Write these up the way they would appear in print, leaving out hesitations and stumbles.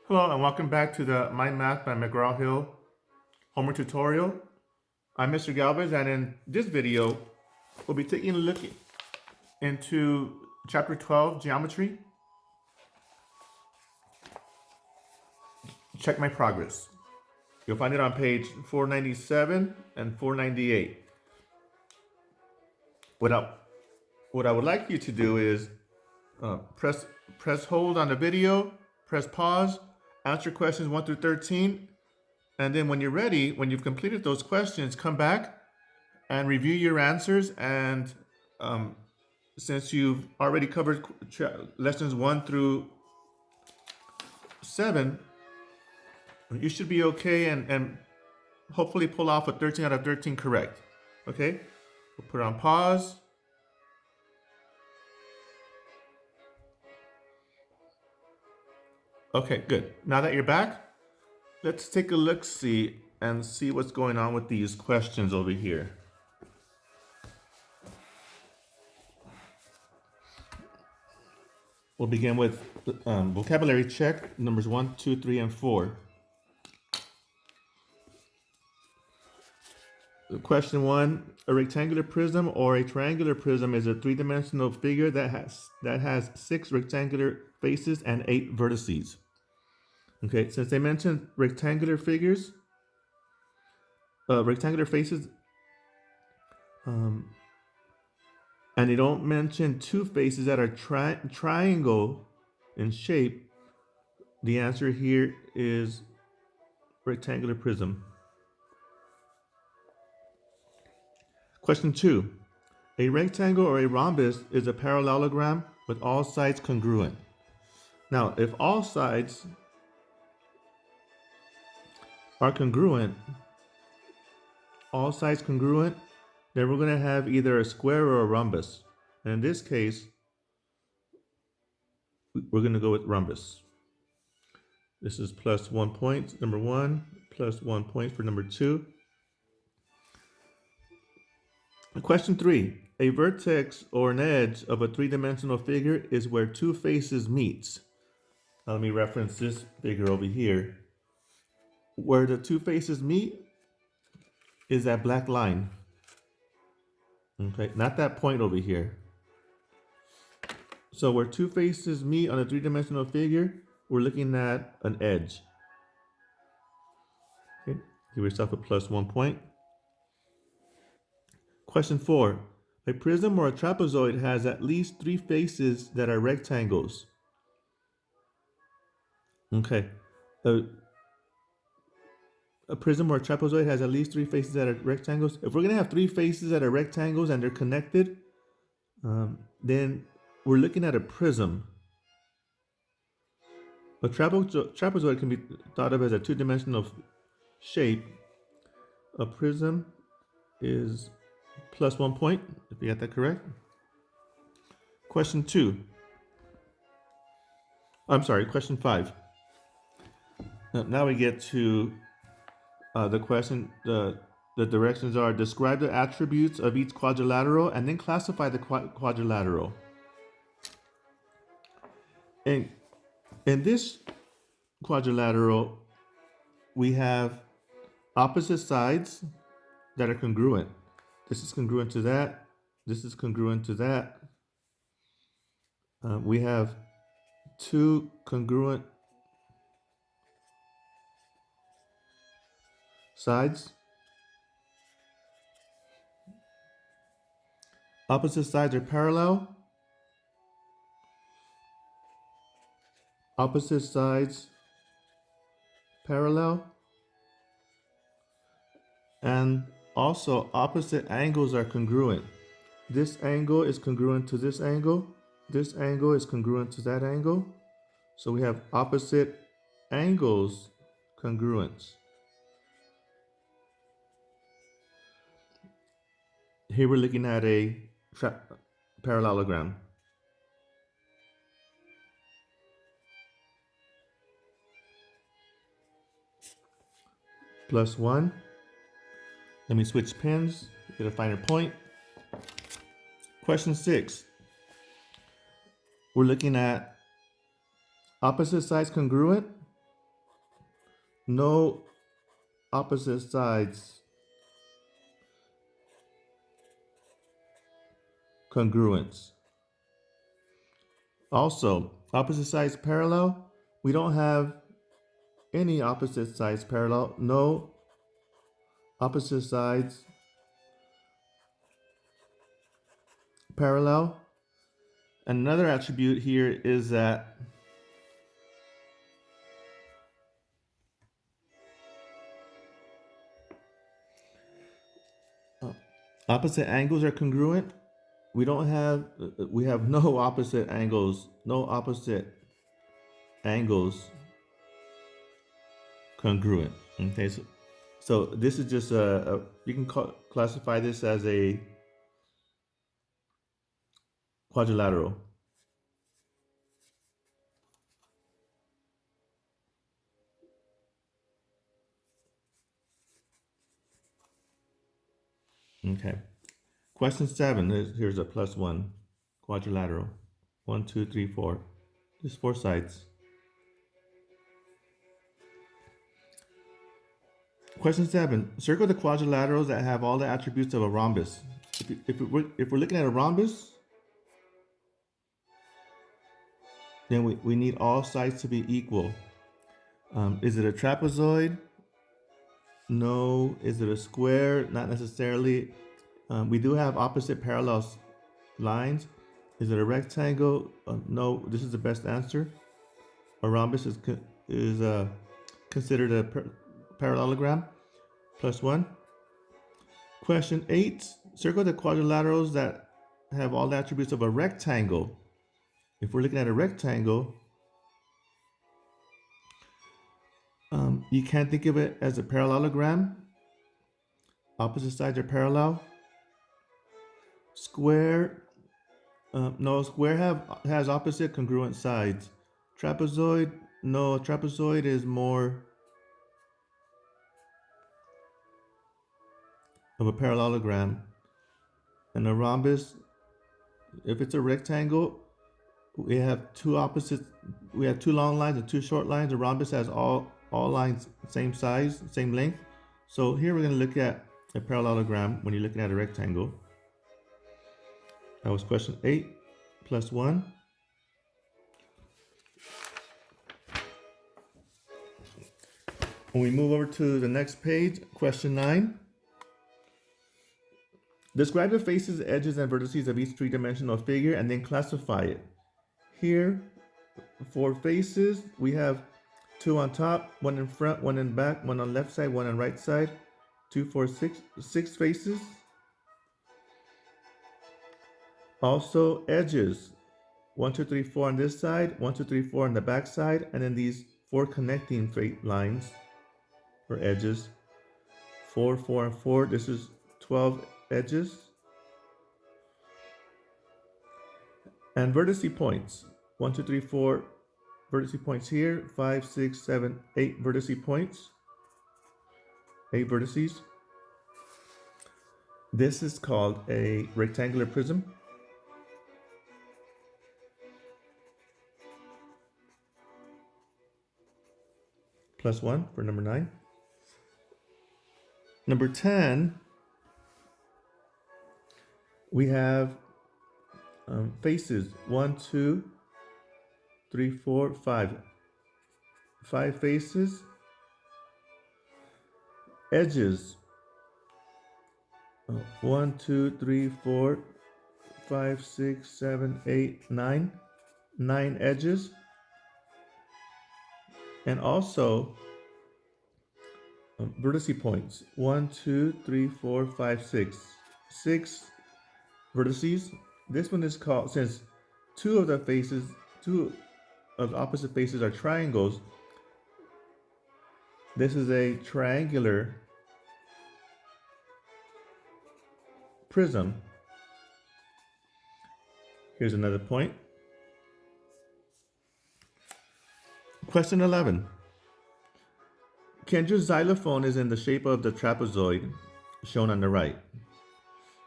Hello and welcome back to the Mind Math by McGraw-Hill homework tutorial. I'm Mr. Galvez, and in this video, we'll be taking a look into Chapter 12, Geometry. Check my progress. You'll find it on page 497 and 498. What I would like you to do is press hold on the video, press pause, answer questions 1 through 13, and then when you're ready, when you've completed those questions, come back and review your answers. And since you've already covered lessons 1 through 7, you should be okay and hopefully pull off a 13 out of 13 correct. Okay? We'll put it on pause. Okay, good. Now that you're back, let's take a look-see and see what's going on with these questions over here. We'll begin with vocabulary check, numbers 1, 2, 3, and 4. Question 1, a rectangular prism or a triangular prism is a three-dimensional figure that has 6 rectangular faces and 8 vertices. Okay, since they mentioned rectangular faces, and they don't mention 2 faces that are triangle in shape, the answer here is rectangular prism. Question 2. A rectangle or a rhombus is a parallelogram with all sides congruent. Now, if all sides are congruent, then we're going to have either a square or a rhombus. And in this case, we're going to go with rhombus. This is plus 1 point, number 1, plus 1 point for number 2. Question 3. A vertex or an edge of a three-dimensional figure is where 2 faces meet. Now let me reference this figure over here. Where the 2 faces meet is that black line. Okay, not that point over here. So where 2 faces meet on a three-dimensional figure, we're looking at an edge. Okay, give yourself a plus 1 point. Question 4. A prism or a trapezoid has at least 3 faces that are rectangles. Okay. A prism or a trapezoid has at least 3 faces that are rectangles. If we're going to have 3 faces that are rectangles and they're connected, then we're looking at a prism. A trapezoid can be thought of as a 2-dimensional shape. A prism is plus 1 point, if you got that correct. Question 5. Now we get to the question. The directions are: describe the attributes of each quadrilateral and then classify the quadrilateral. And in this quadrilateral, we have opposite sides that are congruent. This is congruent to that. This is congruent to that. We have 2 congruent sides. Opposite sides are parallel. Opposite sides parallel. And also opposite angles are congruent. This angle is congruent to this angle. This angle is congruent to that angle. So we have opposite angles congruence. Here we're looking at a parallelogram. Plus 1. Let me switch pens, get a finer point. Question 6. We're looking at opposite sides congruent no opposite sides congruence. Also, opposite sides parallel, we don't have any opposite sides parallel, no opposite sides parallel. Another attribute here is that opposite angles are congruent. We have no opposite angles, no opposite angles congruent. Okay, so this is just you can classify this as a quadrilateral. Okay. Question 7. Here's a +1 quadrilateral. 1, 2, 3, 4. Just 4 sides. Question 7. Circle the quadrilaterals that have all the attributes of a rhombus. If we're looking at a rhombus, then we need all sides to be equal. Is it a trapezoid? No. Is it a square? Not necessarily. We do have opposite parallel lines. Is it a rectangle? No. This is the best answer. A rhombus is considered a parallelogram. +1. Question 8. Circle the quadrilaterals that have all the attributes of a rectangle. If we're looking at a rectangle, you can't think of it as a parallelogram. Opposite sides are parallel. Square, no, square has opposite congruent sides. Trapezoid, no, trapezoid is more of a parallelogram. And a rhombus, if it's a rectangle, we have two opposites. We have 2 long lines and 2 short lines. A rhombus has all lines same size, same length. So here we're going to look at a parallelogram when you're looking at a rectangle. That was question 8 +1. When we move over to the next page, question 9. Describe the faces, edges, and vertices of each 3-dimensional figure and then classify it. Here, for faces, we have 2 on top, 1 in front, 1 in back, 1 on left side, 1 on right side, 2, 4, 6 faces. Also edges, 1, 2, 3, 4 on this side, 1, 2, 3, 4 on the back side, and then these 4 connecting lines or edges. 4, 4, and 4. This is 12 edges. And vertice points. 1, 2, 3, 4 vertice points here. 5, 6, 7, 8 vertice points. 8 vertices. This is called a rectangular prism. +1 for number 9. Number 10, we have faces. 1, 2, 3, 4, 5. 5 faces. Edges. 1, 2, 3, 4, 5, 6, 7, 8, 9. 9 edges. And also vertice points. 1, 2, 3, 4, 5, 6. 6 vertices. This one is called, since 2 of the opposite faces are triangles, this is a triangular prism. Here's another point. Question 11. Kendra's xylophone is in the shape of the trapezoid shown on the right.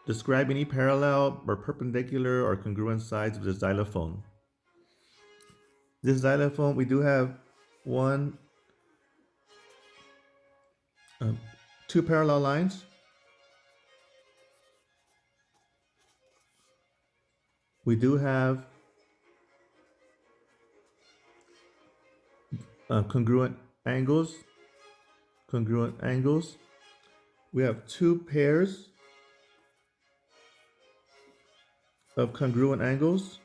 Describe any parallel or perpendicular or congruent sides of the xylophone. This xylophone, we do have one two parallel lines. We do have congruent angles. Congruent angles. We have two pairs of congruent angles.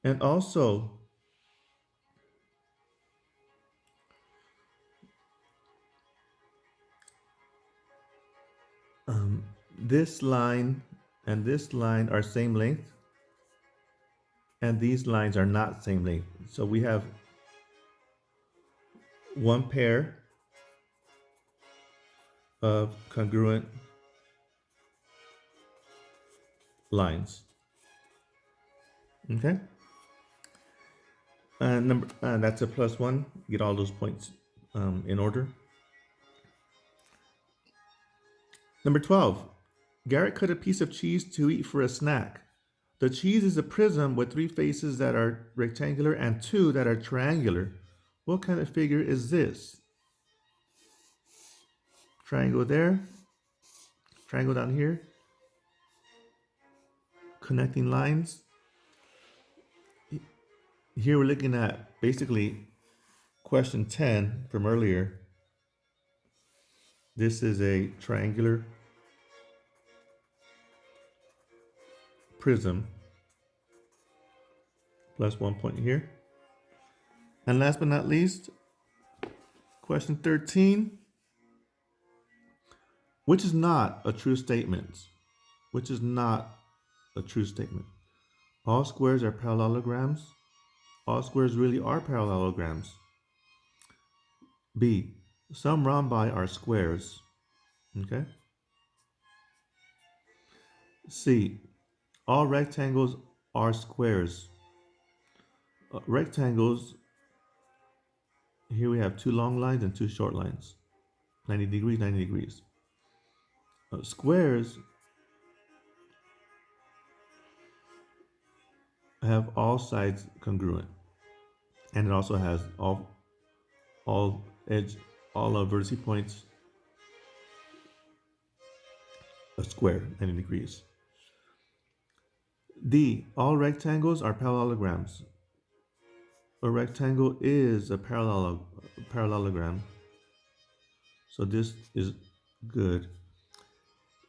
And also, this line and this line are same length, and these lines are not same length. So we have one pair of congruent lines. Okay? And that's a +1. Get all those points in order. Number 12. Garrett cut a piece of cheese to eat for a snack. The cheese is a prism with 3 faces that are rectangular and 2 that are triangular. What kind of figure is this? Triangle there, triangle down here, connecting lines. Here we're looking at basically question 10 from earlier. This is a triangular prism, +1 point here. And last but not least, question 13, which is not a true statement. Which is not a true statement. All squares are parallelograms. All squares really are parallelograms. B, some rhombi are squares. Okay. C, all rectangles are squares. Rectangles, here we have 2 long lines and 2 short lines. 90 degrees, 90 degrees. Squares have all sides congruent. And it also has all vertice points a square, 90 degrees. D, all rectangles are parallelograms. A rectangle is a parallelogram. So this is good.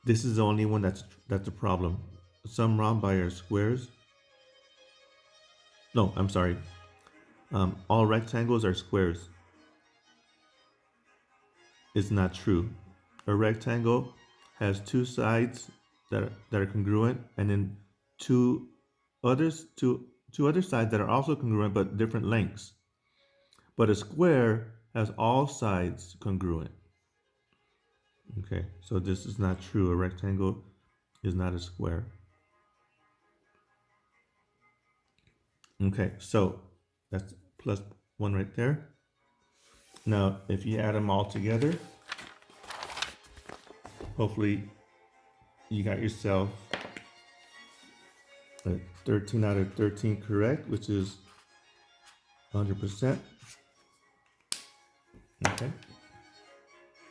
This is the only one that's a problem. Some rhombi are squares. No, I'm sorry. All rectangles are squares. It's not true. A rectangle has 2 sides that are congruent, and then two other sides that are also congruent but different lengths. But a square has all sides congruent. Okay, so this is not true. A rectangle is not a square. Okay, so that's +1 right there. Now, if you add them all together, hopefully you got yourself a 13 out of 13 correct, which is 100%. Okay.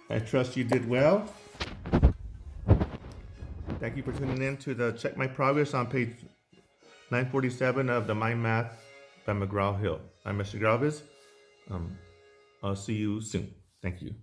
I trust you did well. Thank you for tuning in to the Check My Progress on page 947 of the Mind Math by McGraw-Hill. I'm Mr. Galvez. I'll see you soon. Thank you.